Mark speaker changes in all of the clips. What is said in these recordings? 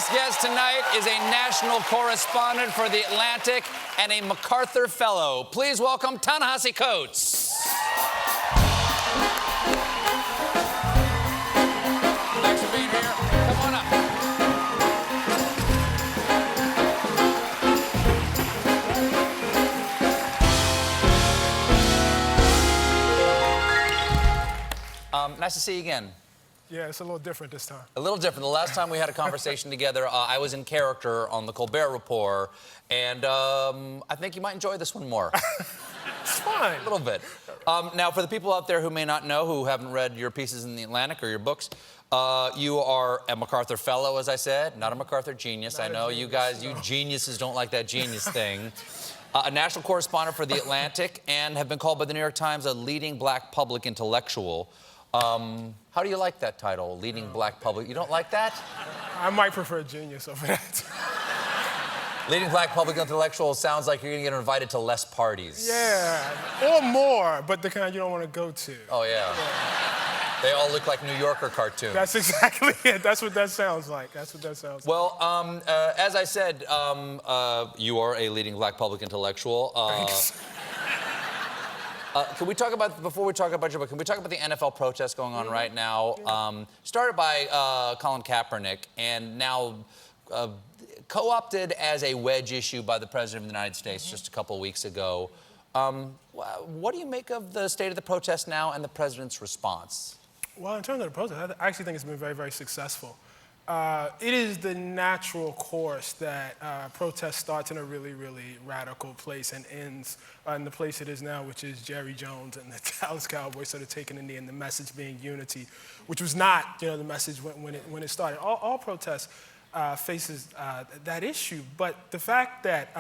Speaker 1: next guest tonight is a national correspondent for The Atlantic and a MacArthur Fellow. Please welcome Ta-Nehisi Coates. Thanks for being here. Come on up. Nice to see you again.
Speaker 2: Yeah, it's a little different this time.
Speaker 1: A little different. The last time we had a conversation together, I was in character on the Colbert Report, and I think you might enjoy this one more.
Speaker 2: It's fine.
Speaker 1: A little bit. Now, for the people out there who may not know, who haven't read your pieces in The Atlantic or your books, you are a MacArthur Fellow, as I said, not a MacArthur Genius. I know you guys, you geniuses don't like that genius thing. A national correspondent for The Atlantic, and have been called by the New York Times a leading black public intellectual. How do you like that title, leading black public? You don't like that?
Speaker 2: I might prefer genius over that.
Speaker 1: Leading black public intellectual sounds like you're gonna get invited to less parties.
Speaker 2: Yeah, or more, but the kind you don't want to go to.
Speaker 1: Oh, yeah. They all look like New Yorker cartoons.
Speaker 2: That's exactly it. That's what that sounds like. That's what that sounds like.
Speaker 1: Well, as I said, you are a leading black public intellectual.
Speaker 2: Thanks.
Speaker 1: Can we talk about, before we talk about your book, can we talk about the NFL protests going on right now? Started by Colin Kaepernick and now co-opted as a wedge issue by the President of the United States just a couple weeks ago. What do you make of the state of the protest now and the President's response?
Speaker 2: Well, in terms of the protest, I actually think it's been very, very successful. It is the natural course that protest starts in a really, really radical place and ends in the place it is now, which is Jerry Jones and the Dallas Cowboys sort of taking a knee, and the message being unity, which was not, the message when it started. All protests faces that issue, but the fact that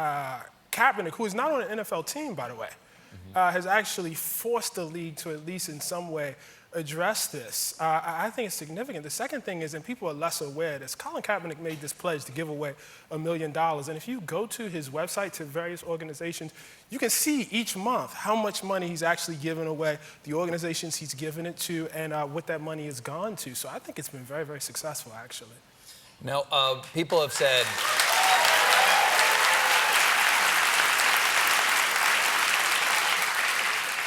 Speaker 2: Kaepernick, who is not on an NFL team, by the way, has actually forced the league to at least in some way address this, I think it's significant. The second thing is, and people are less aware of this, Colin Kaepernick made this pledge to give away $1 million. And if you go to his website, to various organizations, you can see each month how much money he's actually given away, the organizations he's given it to, and what that money has gone to. So I think it's been very, very successful, actually.
Speaker 1: Now, people have said...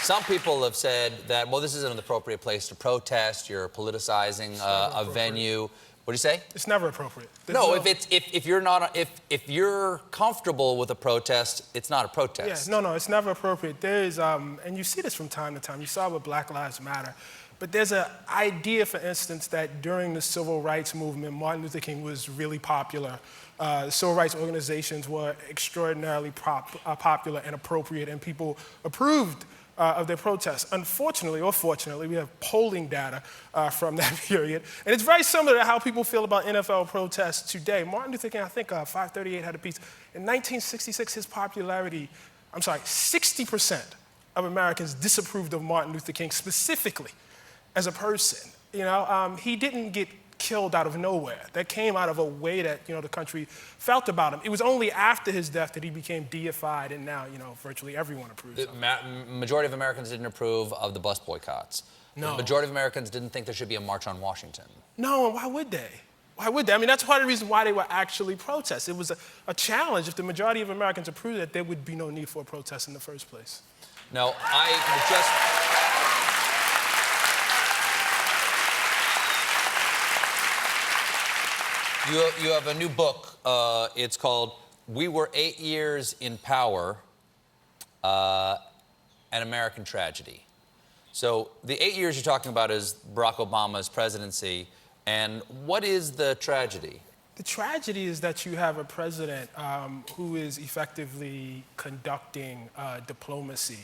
Speaker 1: Some people have said that, well, this isn't an appropriate place to protest. You're politicizing a venue. What do you say?
Speaker 2: It's never appropriate.
Speaker 1: No, if you're comfortable with a protest, it's not a protest.
Speaker 2: Yeah, no, it's never appropriate. There is, and you see this from time to time. You saw it with Black Lives Matter. But there's an idea, for instance, that during the civil rights movement, Martin Luther King was really popular. Civil rights organizations were extraordinarily popular and appropriate, and people approved of their protests. Unfortunately, or fortunately, we have polling data from that period. And it's very similar to how people feel about NFL protests today. Martin Luther King, I think 538 had a piece. In 1966, his popularity, 60% of Americans disapproved of Martin Luther King specifically as a person. He didn't get killed out of nowhere. That came out of a way that, the country felt about him. It was only after his death that he became deified, and now, virtually everyone approves of him.
Speaker 1: The majority of Americans didn't approve of the bus boycotts.
Speaker 2: No.
Speaker 1: The majority of Americans didn't think there should be a march on Washington.
Speaker 2: No, and why would they? Why would they? That's part of the reason why they were actually protests. It was a challenge. If the majority of Americans approved that, there would be no need for a protest in the first place.
Speaker 1: No, I just... You have a new book. It's called We Were 8 Years in Power, An American Tragedy. So the 8 years you're talking about is Barack Obama's presidency. And what is the tragedy?
Speaker 2: The tragedy is that you have a president who is effectively conducting diplomacy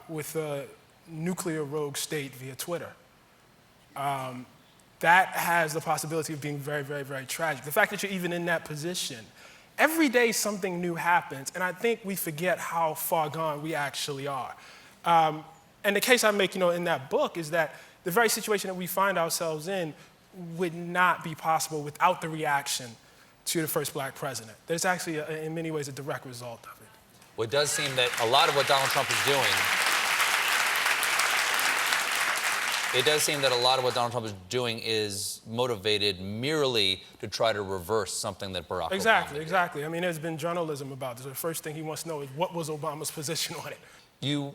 Speaker 2: with a nuclear rogue state via Twitter. That has the possibility of being very, very, very tragic. The fact that you're even in that position, every day something new happens, and I think we forget how far gone we actually are. And the case I make, in that book is that the very situation that we find ourselves in would not be possible without the reaction to the first black president. There's actually, in many ways, a direct result of it.
Speaker 1: Well, it does seem that a lot of what Donald Trump is doing It does seem that a lot of what Donald Trump is doing is motivated merely to try to reverse something that Barack Obama did.
Speaker 2: Exactly. I mean, there's been journalism about this. The first thing he wants to know is what was Obama's position on it.
Speaker 1: You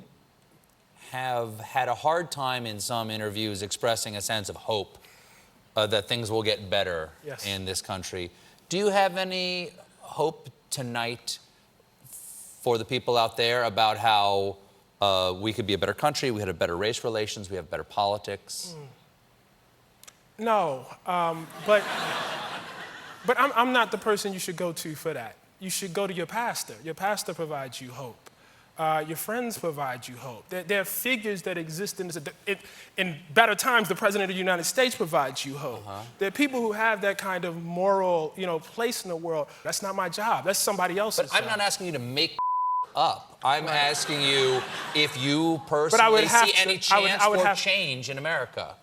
Speaker 1: have had a hard time in some interviews expressing a sense of hope that things will get better in this country. Do you have any hope tonight for the people out there about how we could be a better country, we had a better race relations, we have better politics?
Speaker 2: No, but I'm not the person you should go to for that. You should go to your pastor. Your pastor provides you hope. Your friends provide you hope. There are figures that exist in better times. The President of the United States provides you hope. There are people who have that kind of moral, place in the world. That's not my job. That's somebody else's
Speaker 1: But I'm not asking you to make up. I'm asking you if you
Speaker 2: But
Speaker 1: personally see any chance for change in America.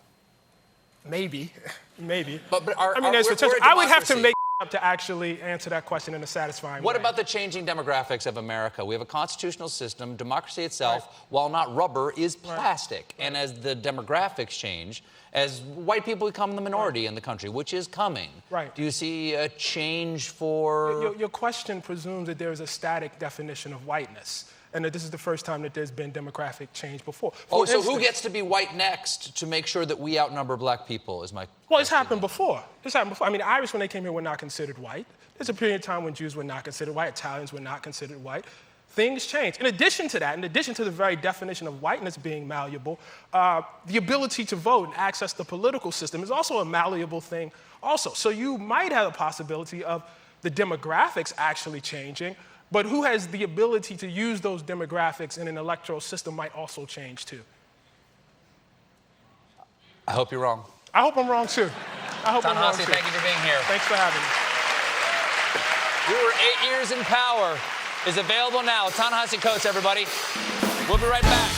Speaker 2: Maybe.
Speaker 1: But
Speaker 2: I mean, there's potential. I would have to make up to actually answer that question in a satisfying way.
Speaker 1: What about the changing demographics of America? We have a constitutional system. Democracy itself, while not rubber, is plastic. And as the demographics change, as white people become the minority in the country, which is coming, do you see a change for...
Speaker 2: Your question presumes that there is a static definition of whiteness, and that this is the first time that there's been demographic change before.
Speaker 1: So who gets to be white next to make sure that we outnumber black people is my question.
Speaker 2: Well, it's happened before. I mean, the Irish, when they came here, were not considered white. There's a period of time when Jews were not considered white, Italians were not considered white. Things change. In addition to that, in addition to the very definition of whiteness being malleable, the ability to vote and access the political system is also a malleable thing also. So you might have a possibility of the demographics actually changing, but who has the ability to use those demographics in an electoral system might also change too.
Speaker 1: I hope you're wrong.
Speaker 2: I hope I'm wrong too.
Speaker 1: Ta-Nehisi, thank you for being here.
Speaker 2: Thanks for having me.
Speaker 1: We were 8 years in power is available now. Ta-Nehisi Coates, everybody. We'll be right back.